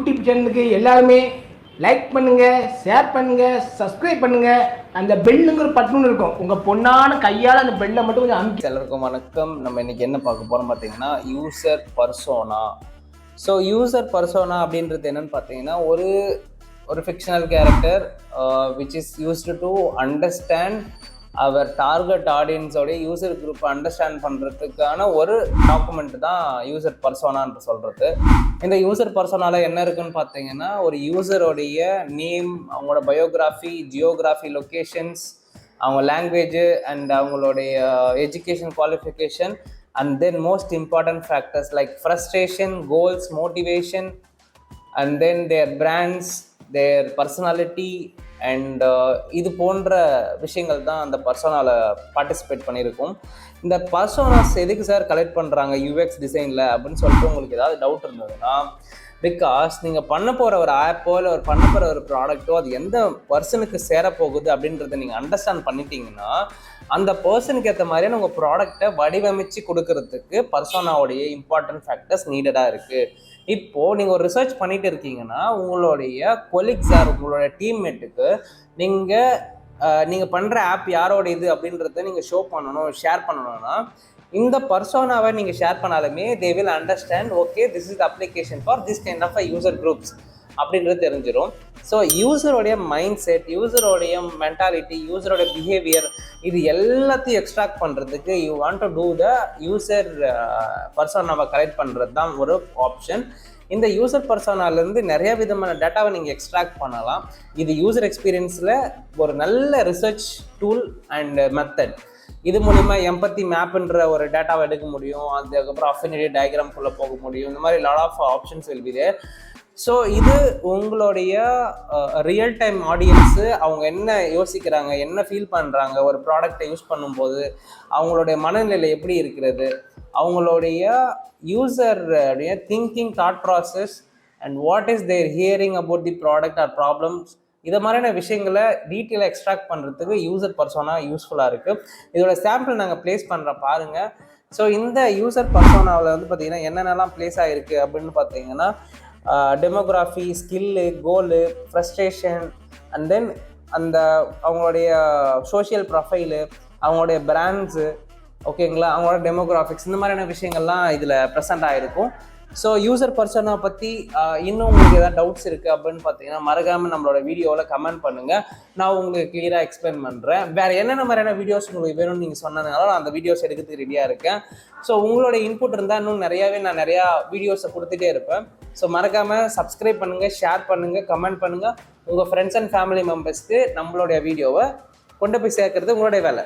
YouTube சேனலுக்கு எல்லாருமே like பண்ணுங்கள், ஷேர் பண்ணுங்கள், சப்ஸ்கிரைப் பண்ணுங்கள். அந்த பெல்லுங்கிற பட்டன் இருக்கும், உங்கள் பொண்ணான கையால் அந்த பெல்லை மட்டும் கொஞ்சம் அமுக்கி. எல்லாருக்கும் வணக்கம். நம்ம இன்றைக்கி என்ன பார்க்க போகிறோம் பார்த்தீங்கன்னா, user persona. So user persona அப்படின்றது என்னென்னு பார்த்தீங்கன்னா, ஒரு fictional character which is used to understand our target ஆடியன்ஸோடைய யூசர் குரூப்பை அண்டர்ஸ்டாண்ட் பண்ணுறதுக்கான ஒரு டாக்குமெண்ட் தான் யூசர் பர்சோனான்னு சொல்கிறது. இந்த யூசர் பர்சோனாவில் என்ன இருக்குன்னு பார்த்தீங்கன்னா, ஒரு யூசரோடைய நேம், அவங்களோட பயோகிராஃபி, ஜியோகிராஃபி, லொக்கேஷன்ஸ், அவங்க லாங்குவேஜு அண்ட் அவங்களுடைய education qualification, and then most important factors like frustration, goals, motivation, and then their brands, their personality and இது போன்ற விஷயங்கள் தான் அந்த பர்சோனாவில் பார்ட்டிசிபேட் பண்ணியிருக்கும். இந்த பர்சோனாஸ் எதுக்கு சார் கலெக்ட் பண்ணுறாங்க யூஎக்ஸ் டிசைனில் அப்படின்னு சொல்லிட்டு உங்களுக்கு ஏதாவது டவுட் இருந்ததுன்னா, பிகாஸ் நீங்கள் பண்ண போகிற ஒரு ஆப்போ இல்லை பண்ண போகிற ஒரு ப்ராடக்ட்டோ அது எந்த பர்சனுக்கு சேரப்போகுது அப்படின்றத நீங்கள் அண்டர்ஸ்டாண்ட் பண்ணிட்டீங்கன்னா, அந்த பர்சனுக்கு ஏற்ற மாதிரியான உங்கள் ப்ராடக்டை வடிவமைச்சு கொடுக்கறதுக்கு பர்சோனாவுடைய இம்பார்ட்டன்ட் ஃபேக்டர்ஸ் நீடடாக இருக்குது. இப்போது நீங்கள் ஒரு ரிசர்ச் பண்ணிட்டு இருக்கீங்கன்னா, உங்களுடைய கொலீக்ஸ் ஆர் உங்களுடைய டீம்மேட்டுக்கு நீங்கள் பண்ணுற ஆப் யாரோட இது அப்படின்றத நீங்கள் ஷோ பண்ணணும், ஷேர் பண்ணணும்னா, இந்த பர்சோனாவை நீங்கள் ஷேர் பண்ணாலுமே they will understand okay this is the application for this kind of a user groups அப்படின்றது தெரிஞ்சிடும். ஸோ யூசரோடைய மைண்ட் செட், யூசரோடைய மென்டாலிட்டி, யூசரோடைய பிஹேவியர், இது எல்லாத்தையும் எக்ஸ்ட்ராக்ட் பண்ணுறதுக்கு you want to do the user பர்சோனாவை கலெக்ட் பண்ணுறது தான் ஒரு ஆப்ஷன். இந்த யூசர் பர்சோனாலேருந்து நிறைய விதமான டேட்டாவை நீங்கள் எக்ஸ்ட்ராக்ட் பண்ணலாம். இது யூசர் எக்ஸ்பீரியன்ஸில் ஒரு நல்ல ரிசர்ச் டூல் அண்ட் மெத்தட். இது மூலிமா எம்பத்தி மேப்ன்ற ஒரு டேட்டாவை எடுக்க முடியும், அதுக்கப்புறம் அஃபினிட்டி டயக்ராம்குள்ளே போக முடியும். இந்த மாதிரி lot of options will be there. So இது உங்களுடைய ரியல் டைம் ஆடியன்ஸு அவங்க என்ன யோசிக்கிறாங்க, என்ன ஃபீல் பண்ணுறாங்க ஒரு ப்ராடக்டை யூஸ் பண்ணும்போது, அவங்களுடைய மனநிலை எப்படி இருக்கிறது, அவங்களுடைய யூசருடைய thinking thought process and what is their hearing about the product or problems, இதை மாதிரியான விஷயங்களை டீட்டெயிலாக எக்ஸ்ட்ராக்ட் பண்ணுறதுக்கு யூசர் பர்சோனா யூஸ்ஃபுல்லாக இருக்குது. இதோட சாம்பிள் நாங்கள் ப்ளேஸ் பண்ணுற பாருங்கள். ஸோ இந்த யூசர் பர்சோனாவில் வந்து பார்த்திங்கன்னா என்னென்னலாம் ப்ளேஸ் ஆகிருக்கு அப்படின்னு பார்த்தீங்கன்னா, demography, skill, goal, frustration, and then அந்த அவங்களுடைய சோஷியல் ப்ரொஃபைலு, அவங்களுடைய பிராண்ட்ஸு, ஓகேங்களா, அவங்களோட டெமோகிராஃபிக்ஸ், இந்த மாதிரியான விஷயங்கள்லாம் இதில் ப்ரெசென்ட் ஆகிருக்கும். ஸோ யூசர் பர்சனை பற்றி இன்னும் உங்களுக்கு ஏதாவது டவுட்ஸ் இருக்குது அப்படின்னு பார்த்தீங்கன்னா, மறக்காமல் நம்மளோட வீடியோவில் கமெண்ட் பண்ணுங்கள். நான் உங்களுக்கு கிளியராக எக்ஸ்பிளைன் பண்ணுறேன். வேறு என்னென்ன மாதிரியான வீடியோஸ் உங்களுக்கு வேணும்னு நீங்கள் சொன்னதுனால நான் அந்த வீடியோஸ் எடுக்கிறதுக்கு ரெடியாக இருக்கேன். ஸோ உங்களோட இன்புட் இருந்தால் இன்னும் நான் நிறையா வீடியோஸை கொடுத்துட்டே இருப்பேன். ஸோ மறக்காமல் சப்ஸ்கிரைப் பண்ணுங்கள், ஷேர் பண்ணுங்கள், கமெண்ட் பண்ணுங்கள். உங்கள் ஃப்ரெண்ட்ஸ் அண்ட் ஃபேமிலி மெம்பர்ஸ்க்கு நம்மளுடைய வீடியோவை கொண்டு போய் சேர்க்கறது உங்களுடைய வேலை.